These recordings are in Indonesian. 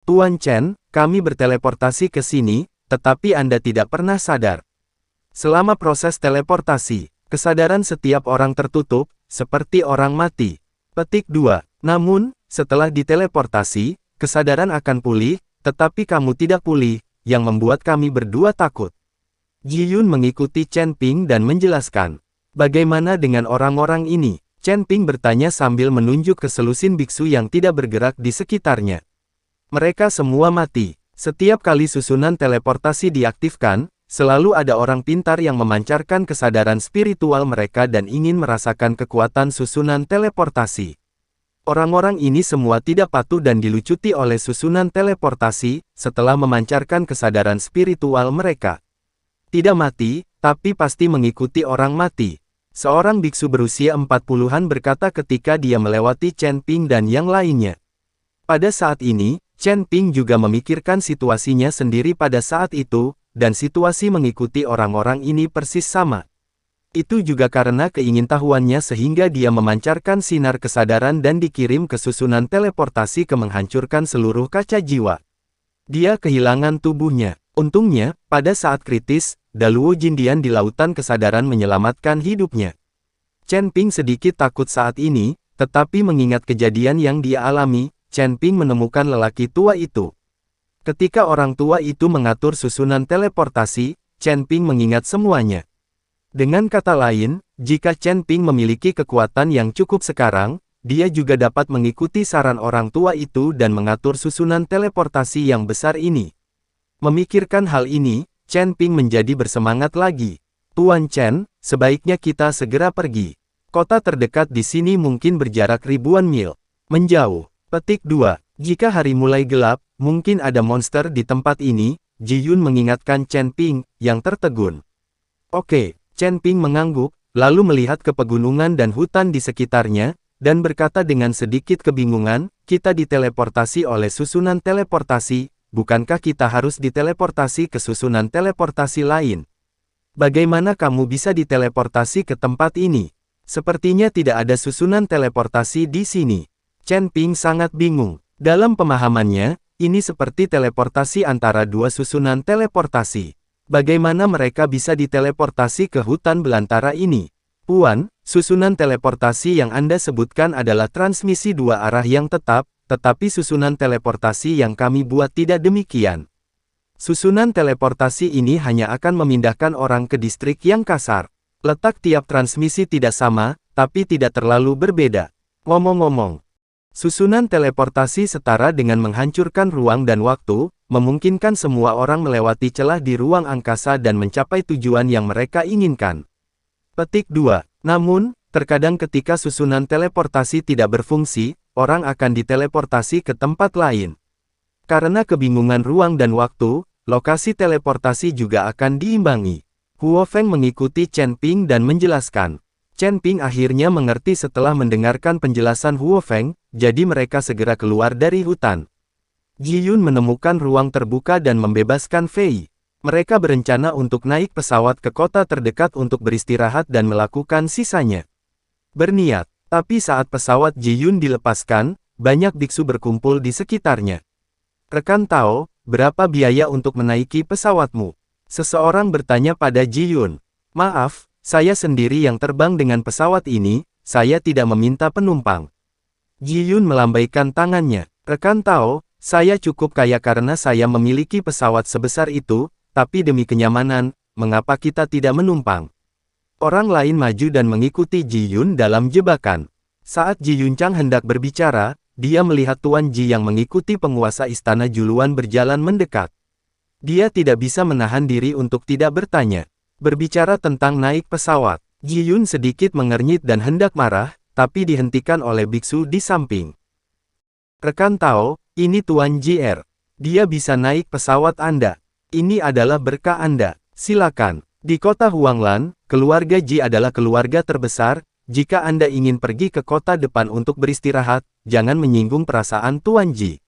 Tuan Chen, kami berteleportasi ke sini, tetapi Anda tidak pernah sadar. Selama proses teleportasi, kesadaran setiap orang tertutup, seperti orang mati. Petik 2. Namun, setelah diteleportasi, kesadaran akan pulih, tetapi kamu tidak pulih, yang membuat kami berdua takut. Ji Yun mengikuti Chen Ping dan menjelaskan. Bagaimana dengan orang-orang ini? Chen Ping bertanya sambil menunjuk ke selusin biksu yang tidak bergerak di sekitarnya. Mereka semua mati. Setiap kali susunan teleportasi diaktifkan, selalu ada orang pintar yang memancarkan kesadaran spiritual mereka dan ingin merasakan kekuatan susunan teleportasi. Orang-orang ini semua tidak patuh dan dilucuti oleh susunan teleportasi, setelah memancarkan kesadaran spiritual mereka. Tidak mati, tapi pasti mengikuti orang mati. Seorang biksu berusia 40-an berkata ketika dia melewati Chen Ping dan yang lainnya. Pada saat ini, Chen Ping juga memikirkan situasinya sendiri pada saat itu, dan situasi mengikuti orang-orang ini persis sama. Itu juga karena keingintahuannya sehingga dia memancarkan sinar kesadaran dan dikirim ke susunan teleportasi ke menghancurkan seluruh kaca jiwa. Dia kehilangan tubuhnya. Untungnya, pada saat kritis, Daluo Jindian di lautan kesadaran menyelamatkan hidupnya. Chen Ping sedikit takut saat ini, tetapi mengingat kejadian yang dia alami, Chen Ping menemukan lelaki tua itu. Ketika orang tua itu mengatur susunan teleportasi, Chen Ping mengingat semuanya. Dengan kata lain, jika Chen Ping memiliki kekuatan yang cukup sekarang, dia juga dapat mengikuti saran orang tua itu dan mengatur susunan teleportasi yang besar ini. Memikirkan hal ini, Chen Ping menjadi bersemangat lagi. Tuan Chen, sebaiknya kita segera pergi. Kota terdekat di sini mungkin berjarak ribuan mil. Menjauh. Petik 2. Jika hari mulai gelap, mungkin ada monster di tempat ini, Ji Yun mengingatkan Chen Ping, yang tertegun. Oke, Chen Ping mengangguk, lalu melihat ke pegunungan dan hutan di sekitarnya, dan berkata dengan sedikit kebingungan, kita diteleportasi oleh susunan teleportasi. Bukankah kita harus diteleportasi ke susunan teleportasi lain? Bagaimana kamu bisa diteleportasi ke tempat ini? Sepertinya tidak ada susunan teleportasi di sini. Chen Ping sangat bingung. Dalam pemahamannya, ini seperti teleportasi antara dua susunan teleportasi. Bagaimana mereka bisa diteleportasi ke hutan belantara ini? Puan, susunan teleportasi yang Anda sebutkan adalah transmisi dua arah yang tetap, tetapi susunan teleportasi yang kami buat tidak demikian. Susunan teleportasi ini hanya akan memindahkan orang ke distrik yang kasar. Letak tiap transmisi tidak sama, tapi tidak terlalu berbeda. Ngomong-ngomong, susunan teleportasi setara dengan menghancurkan ruang dan waktu, memungkinkan semua orang melewati celah di ruang angkasa dan mencapai tujuan yang mereka inginkan. Petik 2. Namun, terkadang ketika susunan teleportasi tidak berfungsi, orang akan diteleportasi ke tempat lain. Karena kebingungan ruang dan waktu, lokasi teleportasi juga akan diimbangi. Huo Feng mengikuti Chen Ping dan menjelaskan. Chen Ping akhirnya mengerti setelah mendengarkan penjelasan Huo Feng, jadi mereka segera keluar dari hutan. Ji Yun menemukan ruang terbuka dan membebaskan Fei. Mereka berencana untuk naik pesawat ke kota terdekat untuk beristirahat dan melakukan sisanya. Berniat. Tapi saat pesawat Ji Yun dilepaskan, banyak biksu berkumpul di sekitarnya. Rekan Tao, berapa biaya untuk menaiki pesawatmu? Seseorang bertanya pada Ji Yun. Maaf, saya sendiri yang terbang dengan pesawat ini, saya tidak meminta penumpang. Ji Yun melambaikan tangannya. Rekan Tao, saya cukup kaya karena saya memiliki pesawat sebesar itu, tapi demi kenyamanan, mengapa kita tidak menumpang? Orang lain maju dan mengikuti Ji Yun dalam jebakan. Saat Ji Yunchang hendak berbicara, dia melihat Tuan Ji yang mengikuti penguasa istana Juluan berjalan mendekat. Dia tidak bisa menahan diri untuk tidak bertanya. Berbicara tentang naik pesawat, Ji Yun sedikit mengernyit dan hendak marah, tapi dihentikan oleh biksu di samping. Rekan Tao, ini Tuan JR. Dia bisa naik pesawat Anda. Ini adalah berkah Anda. Silakan. Di kota Huanglan, keluarga Ji adalah keluarga terbesar. Jika Anda ingin pergi ke kota depan untuk beristirahat, jangan menyinggung perasaan Tuan Ji.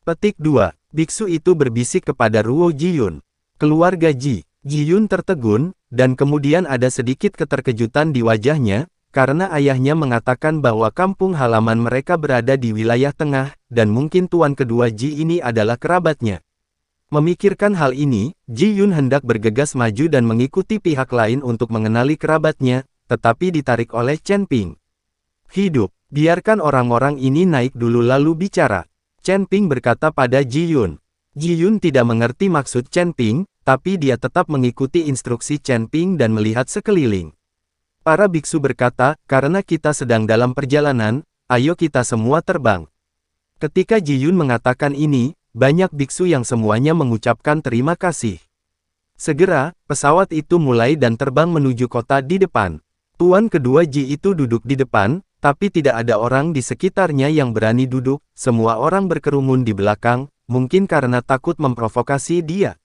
Petik 2. Biksu itu berbisik kepada Ruo Ji Yun. Keluarga Ji. Ji Yun tertegun, dan kemudian ada sedikit keterkejutan di wajahnya, karena ayahnya mengatakan bahwa kampung halaman mereka berada di wilayah tengah, dan mungkin tuan kedua Ji ini adalah kerabatnya. Memikirkan hal ini, Ji Yun hendak bergegas maju dan mengikuti pihak lain untuk mengenali kerabatnya, tetapi ditarik oleh Chen Ping. Hidup, biarkan orang-orang ini naik dulu lalu bicara. Chen Ping berkata pada Ji Yun. Ji Yun tidak mengerti maksud Chen Ping, tapi dia tetap mengikuti instruksi Chen Ping dan melihat sekeliling. Para biksu berkata, karena kita sedang dalam perjalanan, ayo kita semua terbang. Ketika Ji Yun mengatakan ini, banyak biksu yang semuanya mengucapkan terima kasih. Segera, pesawat itu mulai dan terbang menuju kota di depan. Tuan kedua Ji itu duduk di depan, tapi tidak ada orang di sekitarnya yang berani duduk, semua orang berkerumun di belakang, mungkin karena takut memprovokasi dia.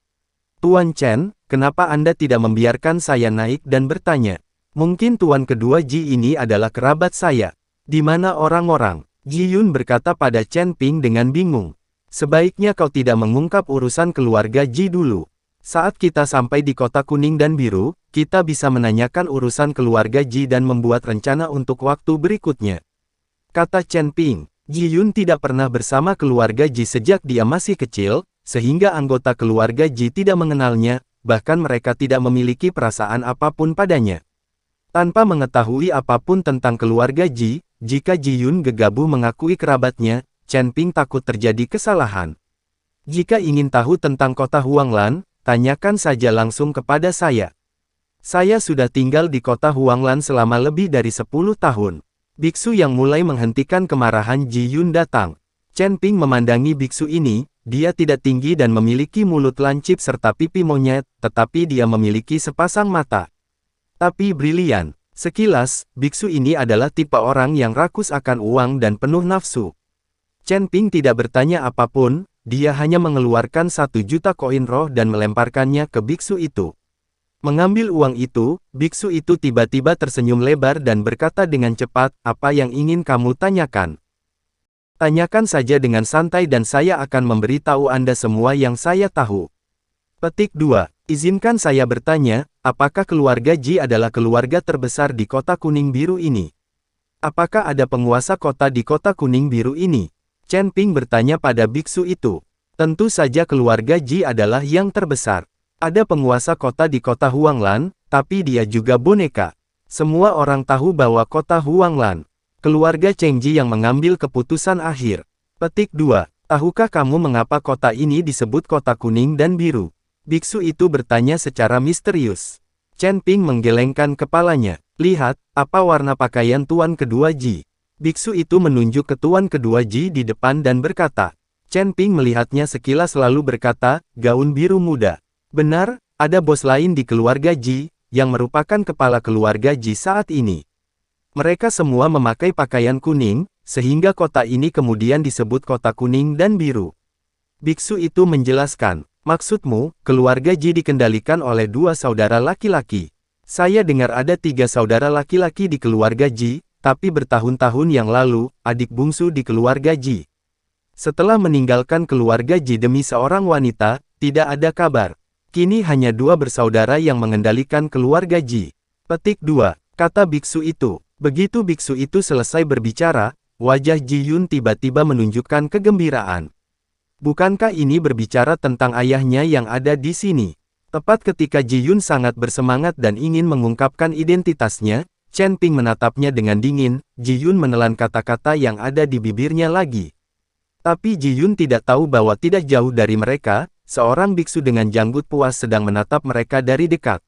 Tuan Chen, kenapa Anda tidak membiarkan saya naik dan bertanya? Mungkin tuan kedua Ji ini adalah kerabat saya. Di mana orang-orang? Ji Yun berkata pada Chen Ping dengan bingung. Sebaiknya kau tidak mengungkap urusan keluarga Ji dulu. Saat kita sampai di kota kuning dan biru, kita bisa menanyakan urusan keluarga Ji dan membuat rencana untuk waktu berikutnya. Kata Chen Ping, Ji Yun tidak pernah bersama keluarga Ji sejak dia masih kecil, sehingga anggota keluarga Ji tidak mengenalnya, bahkan mereka tidak memiliki perasaan apapun padanya. Tanpa mengetahui apapun tentang keluarga Ji, jika Ji Yun gegabah mengakui kerabatnya, Chen Ping takut terjadi kesalahan. Jika ingin tahu tentang kota Huanglan, tanyakan saja langsung kepada saya. Saya sudah tinggal di kota Huanglan selama lebih dari 10 tahun. Biksu yang mulai menghentikan kemarahan Ji Yun datang. Chen Ping memandangi biksu ini, dia tidak tinggi dan memiliki mulut lancip serta pipi monyet, tetapi dia memiliki sepasang mata. Tapi brilian. Sekilas, biksu ini adalah tipe orang yang rakus akan uang dan penuh nafsu. Chen Ping tidak bertanya apapun, dia hanya mengeluarkan 1 juta koin roh dan melemparkannya ke biksu itu. Mengambil uang itu, biksu itu tiba-tiba tersenyum lebar dan berkata dengan cepat, apa yang ingin kamu tanyakan? Tanyakan saja dengan santai dan saya akan memberitahu Anda semua yang saya tahu. Petik 2. Izinkan saya bertanya, apakah keluarga Ji adalah keluarga terbesar di kota kuning biru ini? Apakah ada penguasa kota di kota kuning biru ini? Chen Ping bertanya pada biksu itu. Tentu saja keluarga Ji adalah yang terbesar. Ada penguasa kota di kota Huanglan, tapi dia juga boneka. Semua orang tahu bahwa kota Huanglan. Keluarga Cheng Ji yang mengambil keputusan akhir. Petik 2. Tahukah kamu mengapa kota ini disebut kota kuning dan biru? Biksu itu bertanya secara misterius. Chen Ping menggelengkan kepalanya. Lihat, apa warna pakaian tuan kedua Ji? Biksu itu menunjuk ke tuan kedua Ji di depan dan berkata. Chen Ping melihatnya sekilas lalu berkata, gaun biru muda. Benar, ada bos lain di keluarga Ji, yang merupakan kepala keluarga Ji saat ini. Mereka semua memakai pakaian kuning, sehingga kota ini kemudian disebut kota kuning dan biru. Biksu itu menjelaskan. Maksudmu, keluarga Ji dikendalikan oleh 2 saudara laki-laki. Saya dengar ada 3 saudara laki-laki di keluarga Ji, tapi bertahun-tahun yang lalu, adik bungsu di keluarga Ji. Setelah meninggalkan keluarga Ji demi seorang wanita, tidak ada kabar. Kini hanya 2 bersaudara yang mengendalikan keluarga Ji. Petik 2, kata biksu itu. Begitu biksu itu selesai berbicara, wajah Ji Yun tiba-tiba menunjukkan kegembiraan. Bukankah ini berbicara tentang ayahnya yang ada di sini? Tepat ketika Ji Yun sangat bersemangat dan ingin mengungkapkan identitasnya, Chen Ping menatapnya dengan dingin. Ji Yun menelan kata-kata yang ada di bibirnya lagi. Tapi Ji Yun tidak tahu bahwa tidak jauh dari mereka, seorang biksu dengan janggut puas sedang menatap mereka dari dekat.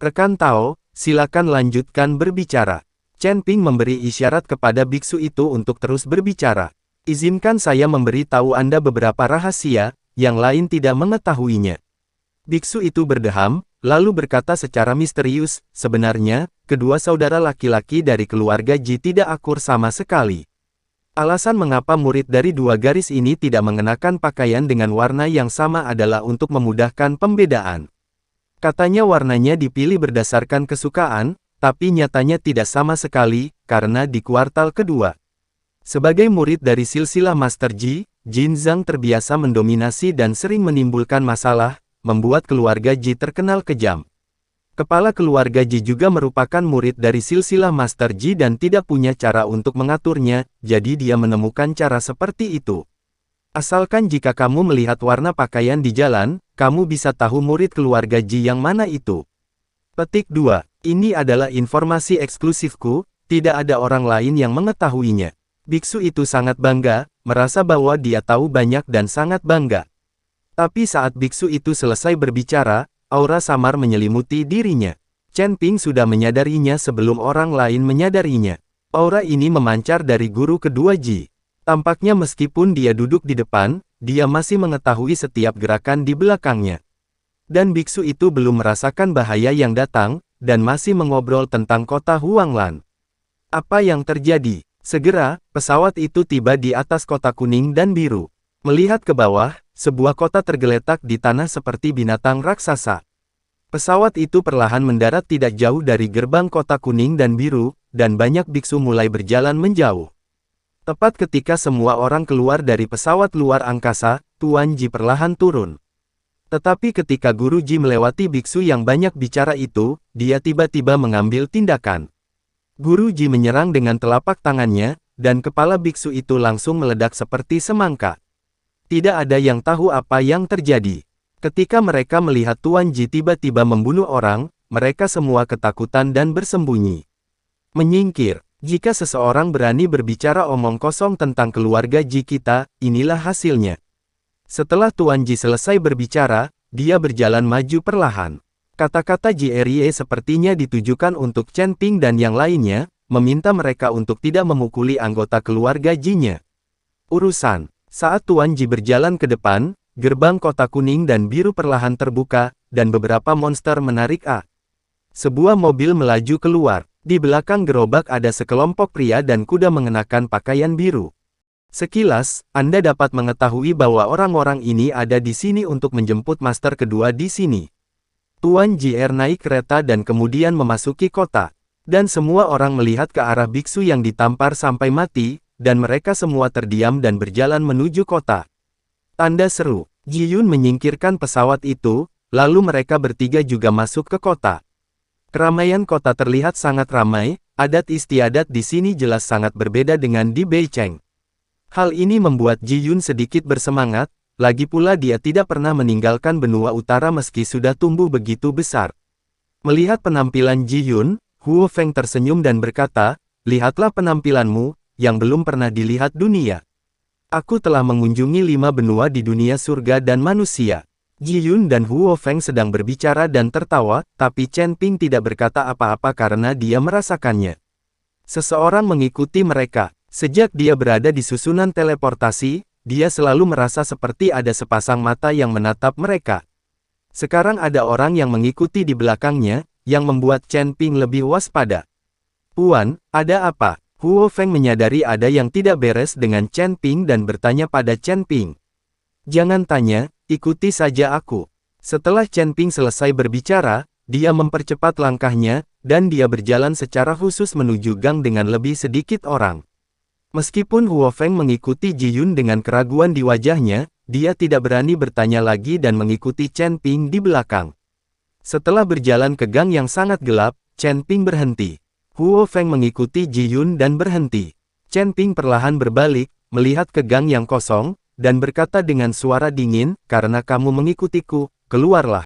Rekan Tao, silakan lanjutkan berbicara. Chen Ping memberi isyarat kepada biksu itu untuk terus berbicara. Izinkan saya memberi tahu Anda beberapa rahasia, yang lain tidak mengetahuinya. Biksu itu berdeham, lalu berkata secara misterius, sebenarnya, kedua saudara laki-laki dari keluarga Ji tidak akur sama sekali. Alasan mengapa murid dari 2 garis ini tidak mengenakan pakaian dengan warna yang sama adalah untuk memudahkan pembedaan. Katanya warnanya dipilih berdasarkan kesukaan, tapi nyatanya tidak sama sekali, karena di kuartal kedua. Sebagai murid dari silsilah Master Ji, Jin Zhang terbiasa mendominasi dan sering menimbulkan masalah, membuat keluarga Ji terkenal kejam. Kepala keluarga Ji juga merupakan murid dari silsilah Master Ji dan tidak punya cara untuk mengaturnya, jadi dia menemukan cara seperti itu. Asalkan jika kamu melihat warna pakaian di jalan, kamu bisa tahu murid keluarga Ji yang mana itu. Petik 2. Ini adalah informasi eksklusifku, tidak ada orang lain yang mengetahuinya. Biksu itu sangat bangga, merasa bahwa dia tahu banyak dan sangat bangga. Tapi saat biksu itu selesai berbicara, aura samar menyelimuti dirinya. Chen Ping sudah menyadarinya sebelum orang lain menyadarinya. Aura ini memancar dari guru kedua Ji. Tampaknya meskipun dia duduk di depan, dia masih mengetahui setiap gerakan di belakangnya. Dan biksu itu belum merasakan bahaya yang datang, dan masih mengobrol tentang kota Huanglan. Apa yang terjadi? Segera, pesawat itu tiba di atas kota kuning dan biru. Melihat ke bawah, sebuah kota tergeletak di tanah seperti binatang raksasa. Pesawat itu perlahan mendarat tidak jauh dari gerbang kota kuning dan biru, dan banyak biksu mulai berjalan menjauh. Tepat ketika semua orang keluar dari pesawat luar angkasa, Tuan Ji perlahan turun. Tetapi ketika Guru Ji melewati biksu yang banyak bicara itu, dia tiba-tiba mengambil tindakan. Guru Ji menyerang dengan telapak tangannya, dan kepala biksu itu langsung meledak seperti semangka. Tidak ada yang tahu apa yang terjadi. Ketika mereka melihat Tuan Ji tiba-tiba membunuh orang, mereka semua ketakutan dan bersembunyi. Menyingkir. Jika seseorang berani berbicara omong kosong tentang keluarga Ji kita, inilah hasilnya. Setelah Tuan Ji selesai berbicara, dia berjalan maju perlahan. Kata-kata Ji Erie sepertinya ditujukan untuk Chen Ping dan yang lainnya, meminta mereka untuk tidak memukuli anggota keluarga Ji-nya. Urusan. Saat Tuan Ji berjalan ke depan, gerbang kota kuning dan biru perlahan terbuka, dan beberapa monster menarik sebuah mobil melaju keluar. Di belakang gerobak ada sekelompok pria dan kuda mengenakan pakaian biru. Sekilas, Anda dapat mengetahui bahwa orang-orang ini ada di sini untuk menjemput master kedua di sini. Tuan JR naik kereta dan kemudian memasuki kota. Dan semua orang melihat ke arah biksu yang ditampar sampai mati, dan mereka semua terdiam dan berjalan menuju kota. Tanda seru. Ji Yun menyingkirkan pesawat itu, lalu mereka bertiga juga masuk ke kota. Keramaian kota terlihat sangat ramai, adat istiadat di sini jelas sangat berbeda dengan di Beicheng. Hal ini membuat Ji Yun sedikit bersemangat, lagi pula dia tidak pernah meninggalkan benua utara meski sudah tumbuh begitu besar. Melihat penampilan Ji Yun, Huo Feng tersenyum dan berkata, "Lihatlah penampilanmu, yang belum pernah dilihat dunia. Aku telah mengunjungi 5 benua di dunia surga dan manusia." Ji Yun dan Huo Feng sedang berbicara dan tertawa, tapi Chen Ping tidak berkata apa-apa karena dia merasakannya. Seseorang mengikuti mereka. Sejak dia berada di susunan teleportasi, dia selalu merasa seperti ada sepasang mata yang menatap mereka. Sekarang ada orang yang mengikuti di belakangnya, yang membuat Chen Ping lebih waspada. "Puan, ada apa?" Huo Feng menyadari ada yang tidak beres dengan Chen Ping dan bertanya pada Chen Ping. "Jangan tanya, ikuti saja aku." Setelah Chen Ping selesai berbicara, dia mempercepat langkahnya, dan dia berjalan secara khusus menuju gang dengan lebih sedikit orang. Meskipun Huo Feng mengikuti Ji Yun dengan keraguan di wajahnya, dia tidak berani bertanya lagi dan mengikuti Chen Ping di belakang. Setelah berjalan ke gang yang sangat gelap, Chen Ping berhenti. Huo Feng mengikuti Ji Yun dan berhenti. Chen Ping perlahan berbalik, melihat ke gang yang kosong, dan berkata dengan suara dingin, "Karena kamu mengikutiku, keluarlah."